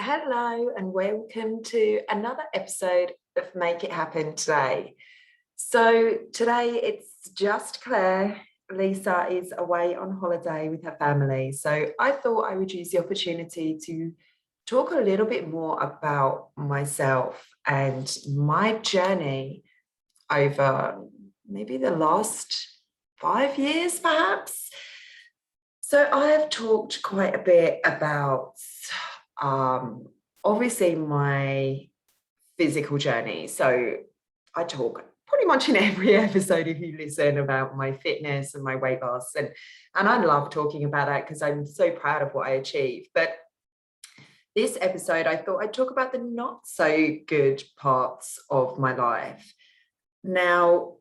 Hello, and welcome to another episode of Make It Happen today. So, today it's just Claire. Lisa is away on holiday with her family. So, I thought I would use the opportunity to talk a little bit more about myself and my journey over maybe the last 5 years, perhaps. So, I have talked quite a bit about um, obviously my physical journey. So I talk pretty much in every episode if you listen about my fitness and my weight loss. And I love talking about that because I'm so proud of what I achieved. But this episode, I thought I'd talk about the not so good parts of my life. Now,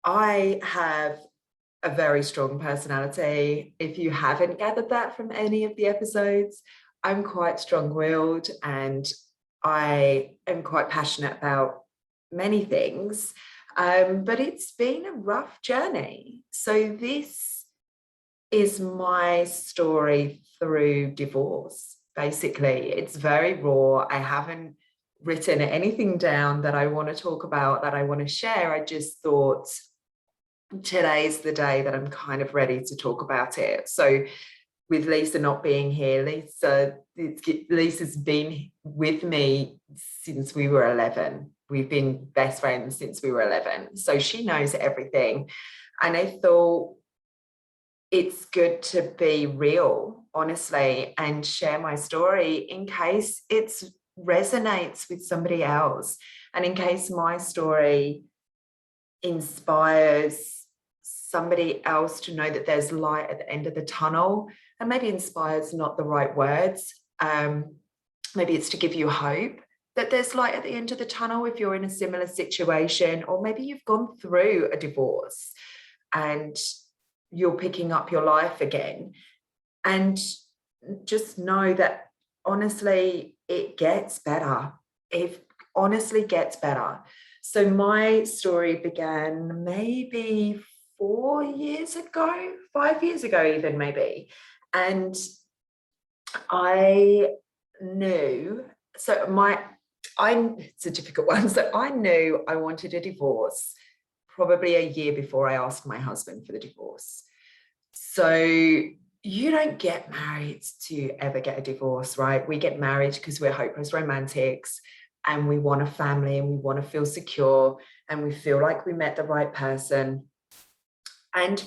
I have a very strong personality. If you haven't gathered that from any of the episodes, I'm quite strong-willed and I am quite passionate about many things. But it's been a rough journey. So this is my story through divorce. Basically, it's very raw. I haven't written anything down that I want to talk about, that I want to share. I just thought today's the day that I'm kind of ready to talk about it. So with Lisa not being here, Lisa's been with me since we were 11. We've been best friends since we were 11. So she knows everything. And I thought it's good to be real, honestly, and share my story in case it resonates with somebody else. And in case my story inspires somebody else to know that there's light at the end of the tunnel. And maybe inspires not the right words. Maybe it's to give you hope that there's light at the end of the tunnel if you're in a similar situation, or maybe you've gone through a divorce and you're picking up your life again. And just know that honestly, it gets better. It honestly gets better. So my story began maybe 4 years ago, 5 years ago, even maybe. And I knew, it's a difficult one. So I knew I wanted a divorce probably a year before I asked my husband for the divorce. So you don't get married to ever get a divorce, right? We get married because we're hopeless romantics and we want a family and we want to feel secure and we feel like we met the right person. And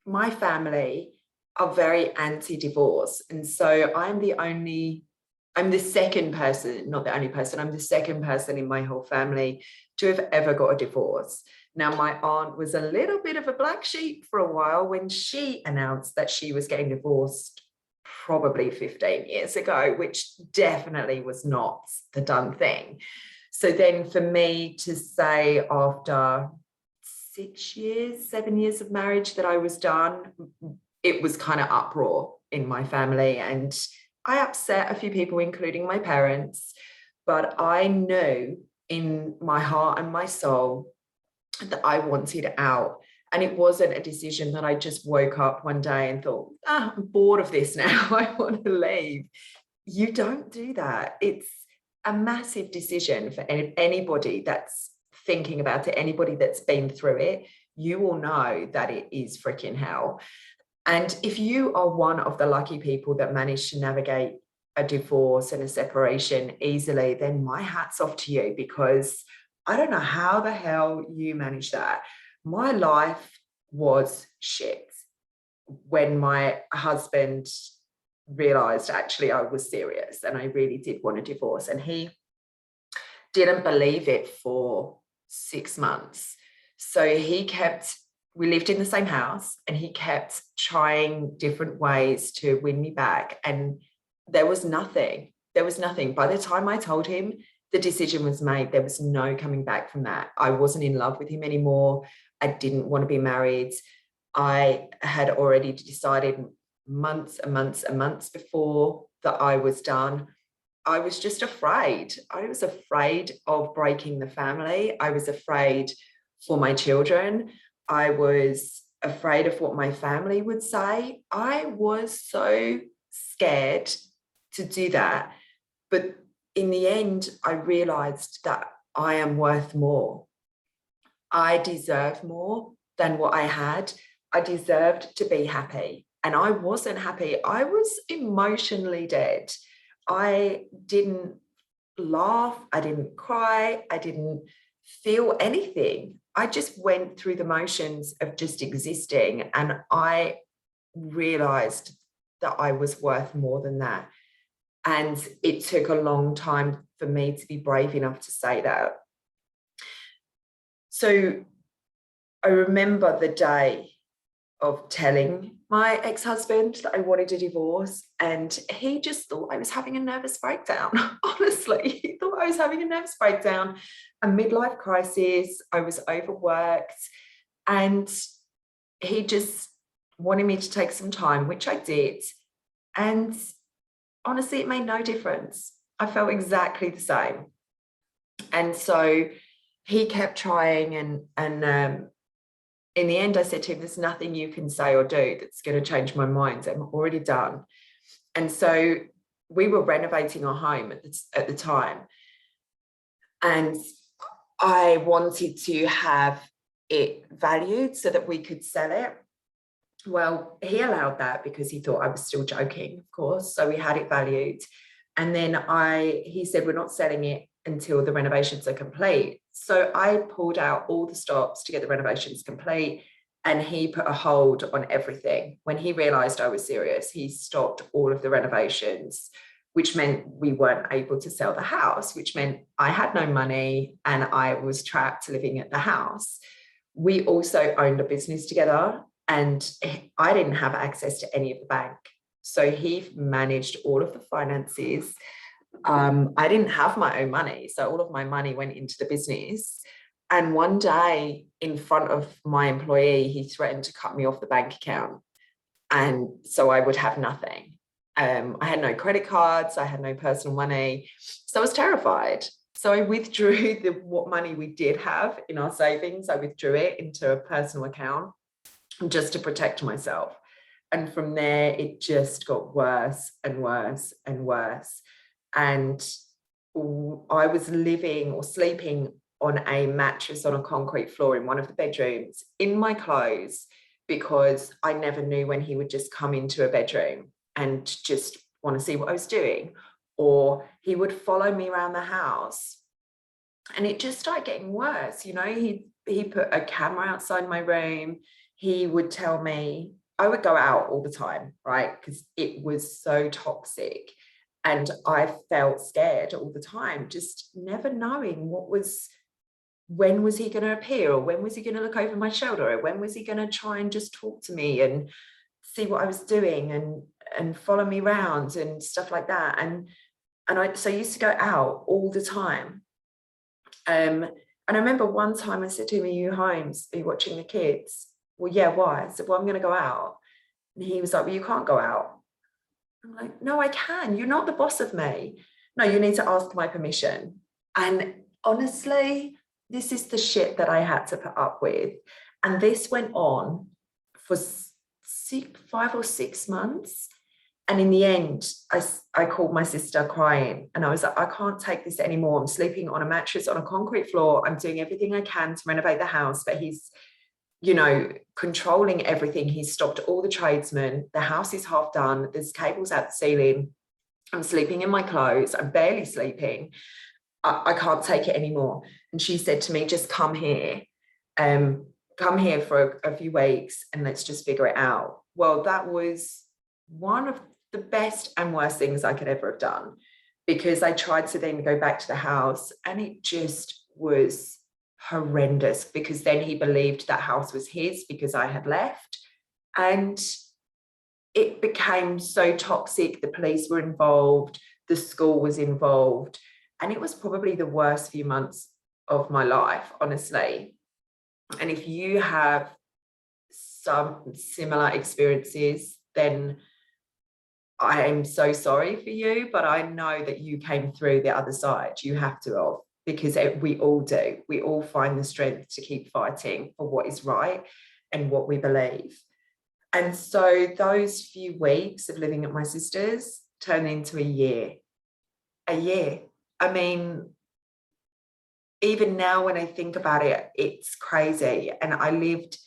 my family are very anti-divorce. And so I'm the second person, not the only person, I'm the second person in my whole family to have ever got a divorce. Now, my aunt was a little bit of a black sheep for a while when she announced that she was getting divorced probably 15 years ago, which definitely was not the done thing. So then for me to say after 7 years of marriage that I was done, it was kind of uproar in my family. And I upset a few people, including my parents. But I knew in my heart and my soul that I wanted out. And it wasn't a decision that I just woke up one day and thought, I'm bored of this now. I want to leave. You don't do that. It's a massive decision for anybody that's thinking about it, anybody that's been through it. You will know that it is freaking hell. And if you are one of the lucky people that managed to navigate a divorce and a separation easily, then my hat's off to you, because I don't know how the hell you manage that. My life was shit when my husband realized actually I was serious and I really did want a divorce. And he didn't believe it for 6 months. So we lived in the same house and he kept trying different ways to win me back. And there was nothing. By the time I told him, the decision was made. There was no coming back from that. I wasn't in love with him anymore. I didn't want to be married. I had already decided months and months and months before that I was done. I was just afraid. I was afraid of breaking the family. I was afraid for my children. I was afraid of what my family would say. I was so scared to do that. But in the end, I realized that I am worth more. I deserve more than what I had. I deserved to be happy. And I wasn't happy. I was emotionally dead. I didn't laugh. I didn't cry. I didn't feel anything. I just went through the motions of just existing. And I realized that I was worth more than that. And it took a long time for me to be brave enough to say that. So I remember the day of telling my ex-husband that I wanted a divorce, and he just thought I was having a nervous breakdown. Honestly, he thought I was having a nervous breakdown, a midlife crisis. I was overworked, and he just wanted me to take some time, which I did. And honestly, it made no difference. I felt exactly the same. And so he kept trying, and in the end, I said to him, there's nothing you can say or do that's going to change my mind. I'm already done. And so we were renovating our home at the time. And I wanted to have it valued so that we could sell it. Well, he allowed that because he thought I was still joking, of course. So we had it valued. And then he said, we're not selling it until the renovations are complete. So I pulled out all the stops to get the renovations complete, and he put a hold on everything. When he realized I was serious, he stopped all of the renovations, which meant we weren't able to sell the house, which meant I had no money and I was trapped living at the house. We also owned a business together, and I didn't have access to any of the bank. So he managed all of the finances. I didn't have my own money, so all of my money went into the business. And one day, in front of my employee, he threatened to cut me off the bank account, and so I would have nothing. I had no credit cards, I had no personal money, so I was terrified. So I withdrew what money we did have in our savings. I withdrew it into a personal account just to protect myself. And from there, it just got worse and worse and worse. And I was living or sleeping on a mattress on a concrete floor in one of the bedrooms in my clothes, because I never knew when he would just come into a bedroom and just want to see what I was doing, or he would follow me around the house. And it just started getting worse. You know, he put a camera outside my room. He would tell me, I would go out all the time, right? Because it was so toxic. And I felt scared all the time, just never knowing when was he going to appear, or when was he going to look over my shoulder, or when was he going to try and just talk to me and see what I was doing and follow me around and stuff like that. And I used to go out all the time. And I remember one time I said to him, are you home? Are you watching the kids? Well, yeah, why? I said, well, I'm going to go out. And he was like, well, you can't go out. I'm like, no, I can. You're not the boss of me. No, you need to ask my permission. And honestly, this is the shit that I had to put up with. And this went on for 5 or 6 months. And in the end, I called my sister crying, and I was like, I can't take this anymore. I'm sleeping on a mattress on a concrete floor. I'm doing everything I can to renovate the house, but he's, you know, controlling everything. He's stopped all the tradesmen. The house is half done. There's cables out the ceiling. I'm sleeping in my clothes. I'm barely sleeping. I can't take it anymore. And she said to me, just come here for a few weeks and let's just figure it out. Well, that was one of the best and worst things I could ever have done, because I tried to then go back to the house and it just was horrendous, because then he believed that house was his because I had left, and it became so toxic. The police were involved, the school was involved, and it was probably the worst few months of my life, honestly. And if you have some similar experiences, then I am so sorry for you, but I know that you came through the other side. You have to have, because we all do. We all find the strength to keep fighting for what is right and what we believe. And so those few weeks of living at my sister's, turned into a year. A year. I mean, even now when I think about it, it's crazy. And I lived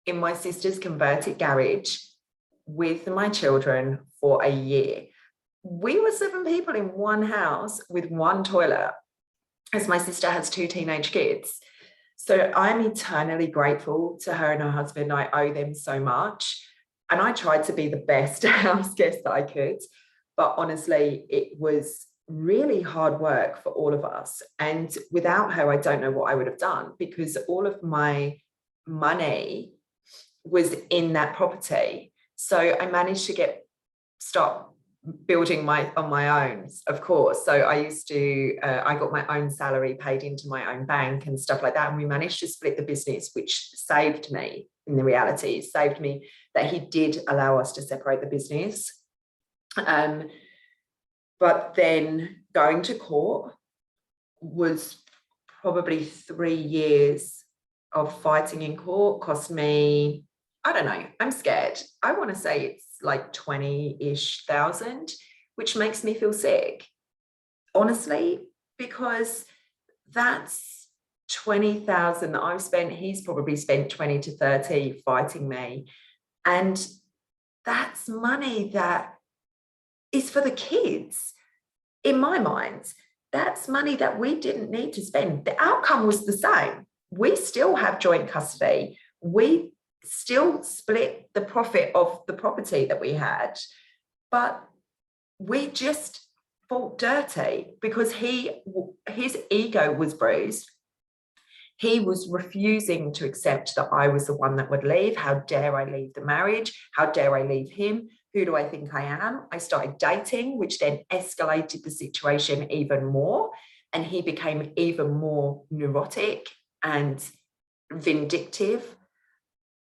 in my sister's converted garage with my children for a year. We were 7 people in one house with one toilet, as my sister has 2 teenage kids. So I'm eternally grateful to her and her husband. I owe them so much. And I tried to be the best house guest that I could. But honestly, it was really hard work for all of us. And without her, I don't know what I would have done, because all of my money was in that property. So I managed to start building on my own, of course. So I used to, I got my own salary paid into my own bank and stuff like that. And we managed to split the business, which saved me, in the reality, it saved me that he did allow us to separate the business. But then going to court was probably 3 years of fighting in court, cost me, I don't know, I'm scared. I want to say it's like 20-ish thousand, which makes me feel sick, honestly, because that's 20,000 that I've spent. He's probably spent 20 to 30 fighting me. And that's money that is for the kids. In my mind, that's money that we didn't need to spend. The outcome was the same. We still have joint custody. We still split the profit of the property that we had, but we just felt dirty because his ego was bruised. He was refusing to accept that I was the one that would leave. How dare I leave the marriage? How dare I leave him? Who do I think I am? I started dating, which then escalated the situation even more. And he became even more neurotic and vindictive.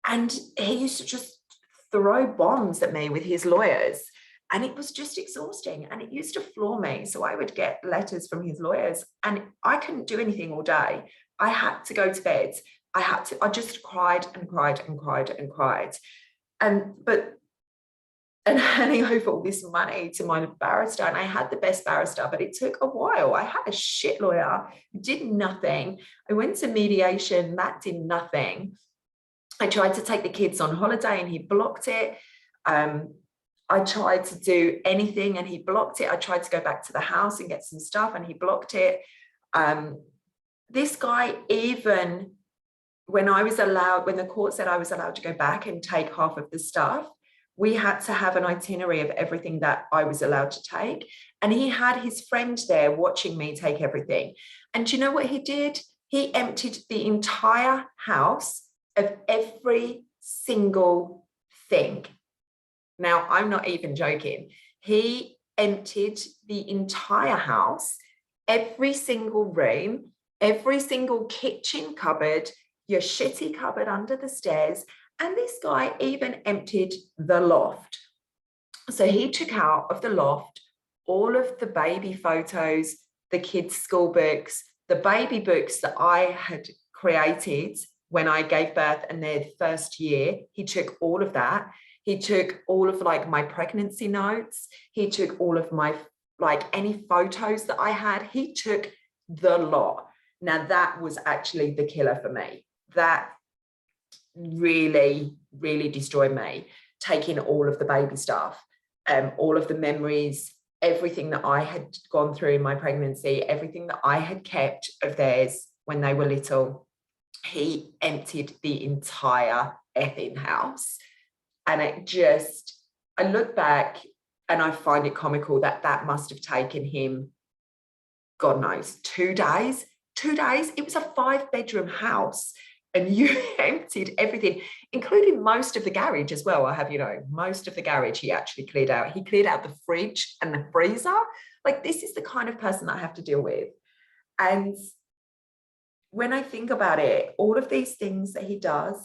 And he used to just throw bombs at me with his lawyers. And it was just exhausting. And it used to floor me. So I would get letters from his lawyers and I couldn't do anything all day. I had to go to bed. I just cried and cried and cried and cried. And handing over all this money to my barrister, and I had the best barrister, but it took a while. I had a shit lawyer who did nothing. I went to mediation, that did nothing. I tried to take the kids on holiday and he blocked it. I tried to do anything and he blocked it. I tried to go back to the house and get some stuff and he blocked it. This guy, even when the court said I was allowed to go back and take half of the stuff, we had to have an itinerary of everything that I was allowed to take. And he had his friend there watching me take everything. And do you know what he did? He emptied the entire house of every single thing. Now, I'm not even joking. He emptied the entire house, every single room, every single kitchen cupboard, your shitty cupboard under the stairs. And this guy even emptied the loft. So he took out of the loft all of the baby photos, the kids' school books, the baby books that I had created when I gave birth in their first year. He took all of that. He took all of my pregnancy notes. He took all of my, any photos that I had. He took the lot. Now that was actually the killer for me. That really, really destroyed me, taking all of the baby stuff, all of the memories, everything that I had gone through in my pregnancy, everything that I had kept of theirs when they were little. He emptied the entire effing house. And I look back and I find it comical that must have taken him, God knows, 2 days. 2 days. It was a 5-bedroom house. And you emptied everything, including most of the garage as well. I have, most of the garage he actually cleared out. He cleared out the fridge and the freezer. This is the kind of person that I have to deal with. And when I think about it, all of these things that he does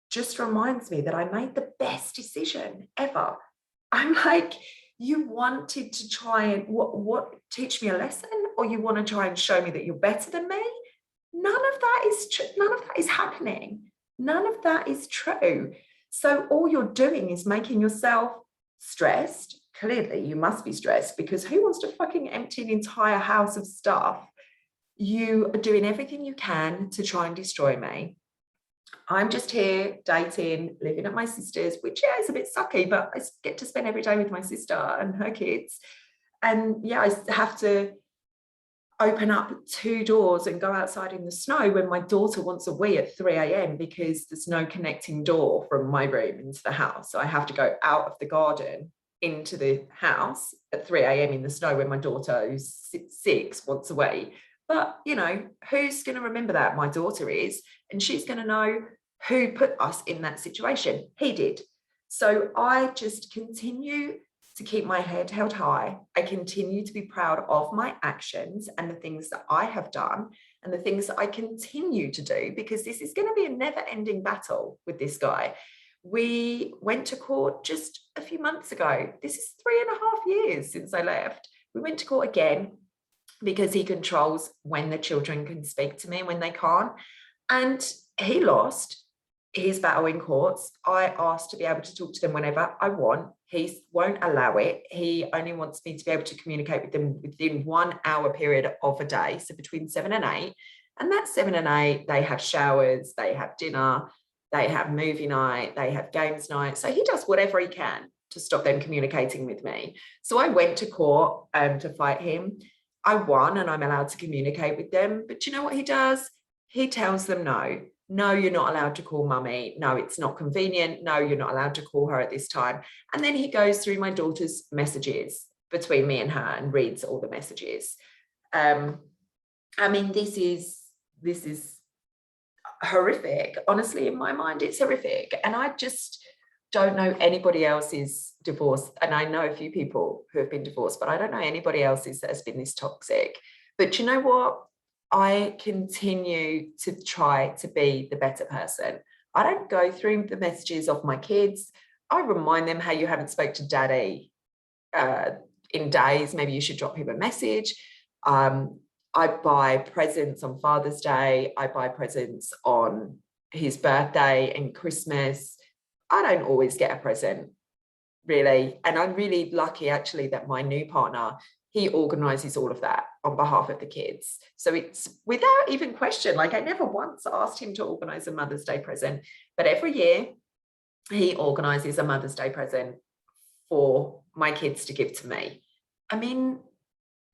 just reminds me that I made the best decision ever. I'm like, you wanted to try and what teach me a lesson, or you want to try and show me that you're better than me? None of that is true. None of that is happening. None of that is true. So all you're doing is making yourself stressed, clearly you must be stressed, because who wants to fucking empty an entire house of stuff? You are doing everything you can to try and destroy me. I'm just here dating, living at my sister's, which, yeah, is a bit sucky, but I get to spend every day with my sister and her kids. And yeah, I have to open up 2 doors and go outside in the snow when my daughter wants a wee at 3 a.m. because there's no connecting door from my room into the house. So I have to go out of the garden into the house at 3 a.m. in the snow when my daughter, who's 6, wants a wee. But, you know, who's going to remember that? My daughter is, and she's going to know who put us in that situation. He did. So I just continue to keep my head held high. I continue to be proud of my actions and the things that I have done and the things that I continue to do, because this is going to be a never-ending battle with this guy. We went to court just a few months ago. This is 3.5 years since I left. We went to court again because he controls when the children can speak to me and when they can't. And he lost his battle in courts. I asked to be able to talk to them whenever I want. He won't allow it. He only wants me to be able to communicate with them within 1 hour period of a day, so between 7 and 8. And that's 7 and 8. They have showers, they have dinner, they have movie night, they have games night. So he does whatever he can to stop them communicating with me. So I went to court to fight him. I won, and I'm allowed to communicate with them. But you know what he does? He tells them no. No, you're not allowed to call mummy. No, it's not convenient. No, you're not allowed to call her at this time. And then he goes through my daughter's messages between me and her and reads all the messages. I mean, this is horrific. Honestly, in my mind, it's horrific. And I just don't know anybody else's divorce. And I know a few people who have been divorced, but I don't know anybody else's that has been this toxic. But you know what? I continue to try to be the better person. I don't go through the messages of my kids. I remind them, hey, you haven't spoke to daddy in days. Maybe you should drop him a message. I buy presents on Father's Day. I buy presents on his birthday and Christmas. I don't always get a present, really. And I'm really lucky, actually, that my new partner, he organises all of that on behalf of the kids. So it's without even question. Like, I never once asked him to organise a Mother's Day present, but every year he organises a Mother's Day present for my kids to give to me. I mean,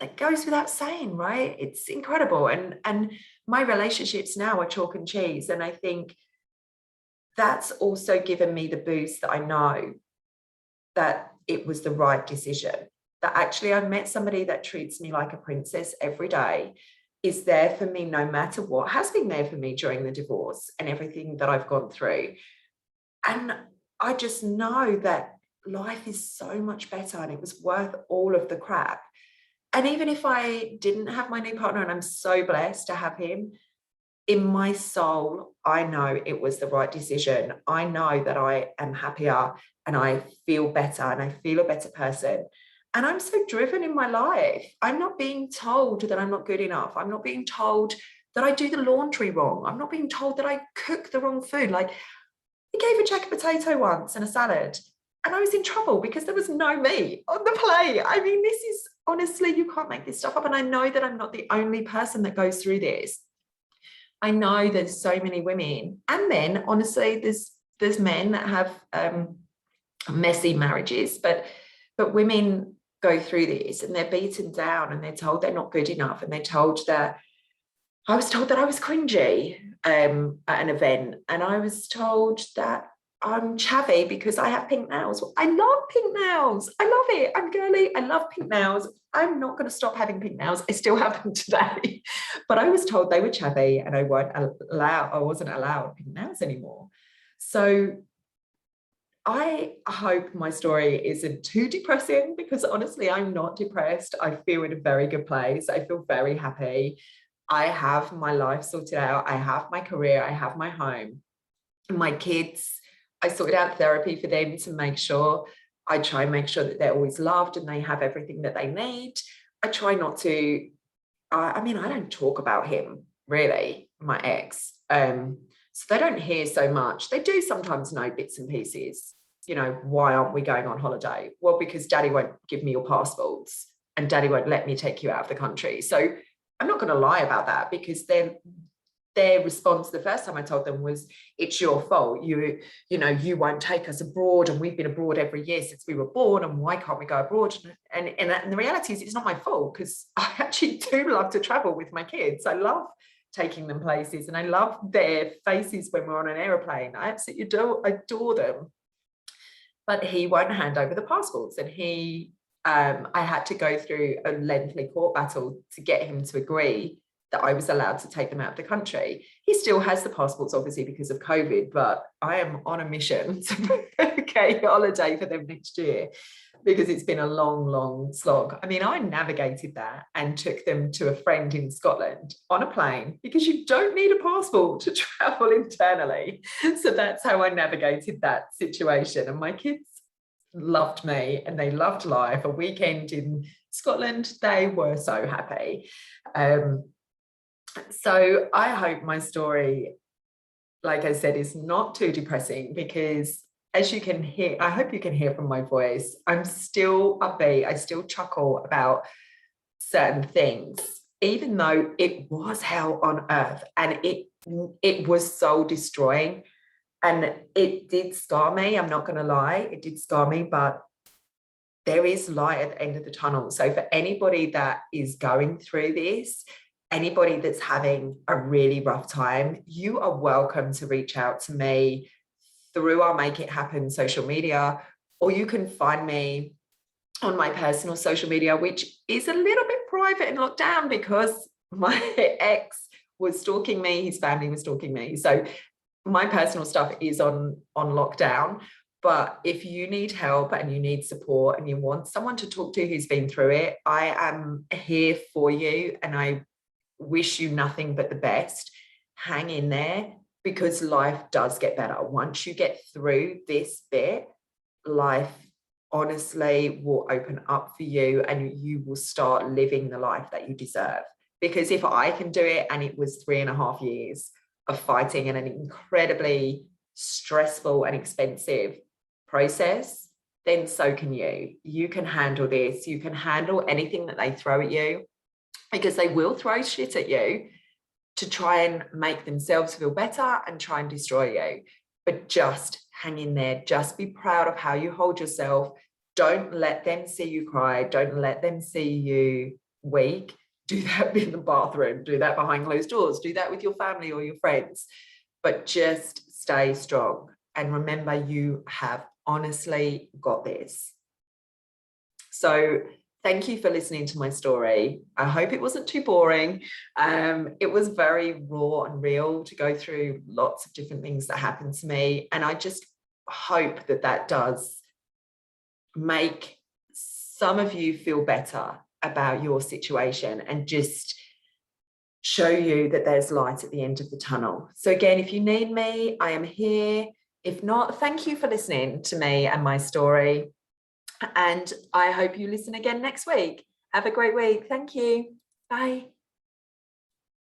it goes without saying, right? It's incredible. And my relationships now are chalk and cheese. And I think that's also given me the boost that I know that it was the right decision. That actually I've met somebody that treats me like a princess every day, is there for me no matter what, has been there for me during the divorce and everything that I've gone through. And I just know that life is so much better and it was worth all of the crap. And even if I didn't have my new partner, and I'm so blessed to have him, in my soul, I know it was the right decision. I know that I am happier and I feel better and I feel a better person. And I'm so driven in my life. I'm not being told that I'm not good enough. I'm not being told that I do the laundry wrong. I'm not being told that I cook the wrong food. Like, he gave a jack potato once and a salad, and I was in trouble because there was no meat on the plate. I mean, this is, honestly, you can't make this stuff up. And I know that I'm not the only person that goes through this. I know there's so many women and men, honestly, there's men that have messy marriages, but women go through this and they're beaten down and they're told they're not good enough, and they're told that I was told that I was cringy at an event, and I was told that I'm chavvy because I have pink nails. I love pink nails. I love it. I'm girly. I love pink nails. I'm not going to stop having pink nails. I still have them today. But I was told they were chavvy and I wasn't allowed pink nails anymore. So I hope my story isn't too depressing, because honestly, I'm not depressed. I feel in a very good place. I feel very happy. I have my life sorted out. I have my career. I have my home. My kids, I sorted out therapy for them to make sure, I try and make sure that they're always loved and they have everything that they need. I try not to, I mean, I don't talk about him, really, my ex. So they don't hear so much. They do sometimes know bits and pieces. why aren't we going on holiday? Well, because daddy won't give me your passports and daddy won't let me take you out of the country. So I'm not going to lie about that, because then their response the first time I told them was, it's your fault. You won't take us abroad, and we've been abroad every year since we were born, and why can't we go abroad? And the reality is, it's not my fault, because I actually do love to travel with my kids. I love taking them places, and I love their faces when we're on an aeroplane. I absolutely adore them. But he won't hand over the passports, and I had to go through a lengthy court battle to get him to agree that I was allowed to take them out of the country. He still has the passports, obviously, because of COVID, but I am on a mission to book a holiday for them next year, because it's been a long, long slog. I mean, I navigated that and took them to a friend in Scotland on a plane, because you don't need a passport to travel internally. So that's how I navigated that situation. And my kids loved me and they loved life. A weekend in Scotland, they were so happy. So I hope my story, like I said, is not too depressing, because as you can hear, I hope you can hear from my voice, I'm still upbeat. I still chuckle about certain things, even though it was hell on earth, and it was soul destroying, and it did scar me. I'm not going to lie, it did scar me, but there is light at the end of the tunnel. So for anybody that is going through this, anybody that's having a really rough time, you are welcome to reach out to me through our Make It Happen social media, or you can find me on my personal social media, which is a little bit private and locked down, because my ex was stalking me, his family was stalking me. So my personal stuff is on lockdown. But if you need help and you need support and you want someone to talk to who's been through it, I am here for you, and I wish you nothing but the best. Hang in there, because life does get better. Once you get through this bit, life honestly will open up for you, and you will start living the life that you deserve. Because if I can do it, and it was 3.5 years of fighting and an incredibly stressful and expensive process, then so can you. You can handle this. You can handle anything that they throw at you, because they will throw shit at you to try and make themselves feel better and try and destroy you. But just hang in there. Just be proud of how you hold yourself. Don't let them see you cry. Don't let them see you weak. Do that in the bathroom. Do that behind closed doors. Do that with your family or your friends. But just stay strong. And remember, you have honestly got this. So thank you for listening to my story. I hope it wasn't too boring. It was very raw and real to go through lots of different things that happened to me. And I just hope that that does make some of you feel better about your situation, and just show you that there's light at the end of the tunnel. So again, if you need me, I am here. If not, thank you for listening to me and my story. And I hope you listen again next week. Have a great week. Thank you. Bye.